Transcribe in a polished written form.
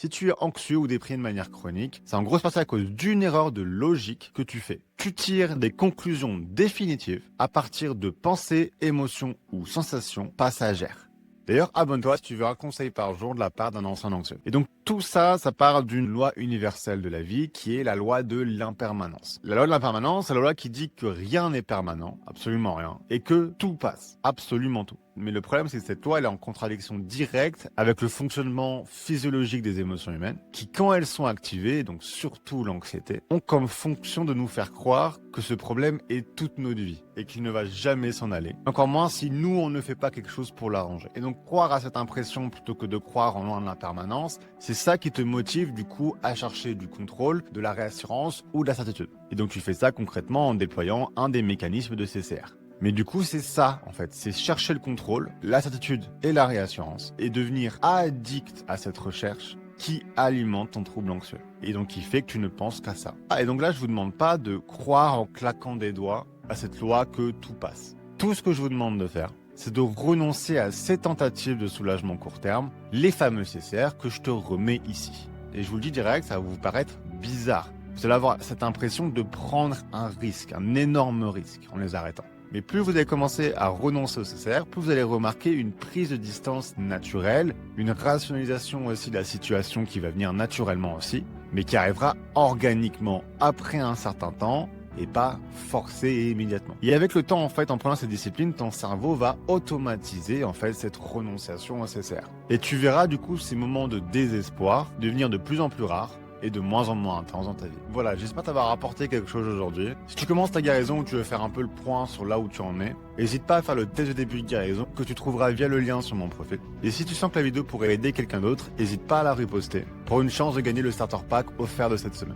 Si tu es anxieux ou déprimé de manière chronique, c'est en gros c'est à cause d'une erreur de logique que tu fais. Tu tires des conclusions définitives à partir de pensées, émotions ou sensations passagères. D'ailleurs, abonne-toi si tu veux un conseil par jour de la part d'un ancien anxieux. Et donc tout ça, ça part d'une loi universelle de la vie qui est la loi de l'impermanence. La loi de l'impermanence, c'est la loi qui dit que rien n'est permanent, absolument rien, et que tout passe, absolument tout. Mais le problème, c'est que cette loi, elle est en contradiction directe avec le fonctionnement physiologique des émotions humaines, qui, quand elles sont activées, donc surtout l'anxiété, ont comme fonction de nous faire croire que ce problème est toute notre vie et qu'il ne va jamais s'en aller. Encore moins si nous, on ne fait pas quelque chose pour l'arranger. Et donc, croire à cette impression plutôt que de croire en loin de l'impermanence, c'est ça qui te motive du coup à chercher du contrôle, de la réassurance ou de la certitude. Et donc, tu fais ça concrètement en déployant un des mécanismes de CCR. Mais du coup, c'est ça, en fait. C'est chercher le contrôle, la certitude et la réassurance et devenir addict à cette recherche qui alimente ton trouble anxieux. Et donc, qui fait que tu ne penses qu'à ça. Ah, et donc là, je vous demande pas de croire en claquant des doigts à cette loi que tout passe. Tout ce que je vous demande de faire, c'est de renoncer à ces tentatives de soulagement court terme, les fameux CCR que je te remets ici. Et je vous le dis direct, ça va vous paraître bizarre. Vous allez avoir cette impression de prendre un risque, un énorme risque en les arrêtant. Mais plus vous allez commencer à renoncer au CCR, plus vous allez remarquer une prise de distance naturelle, une rationalisation aussi de la situation qui va venir naturellement aussi, mais qui arrivera organiquement après un certain temps et pas forcé et immédiatement. Et avec le temps, en fait, en prenant cette discipline, ton cerveau va automatiser en fait cette renonciation au CCR. Et tu verras du coup ces moments de désespoir devenir de plus en plus rares et de moins en moins intense dans ta vie. Voilà, j'espère t'avoir apporté quelque chose aujourd'hui. Si tu commences ta guérison ou tu veux faire un peu le point sur là où tu en es, n'hésite pas à faire le test de début de guérison que tu trouveras via le lien sur mon profil. Et si tu sens que la vidéo pourrait aider quelqu'un d'autre, n'hésite pas à la reposter pour une chance de gagner le starter pack offert de cette semaine.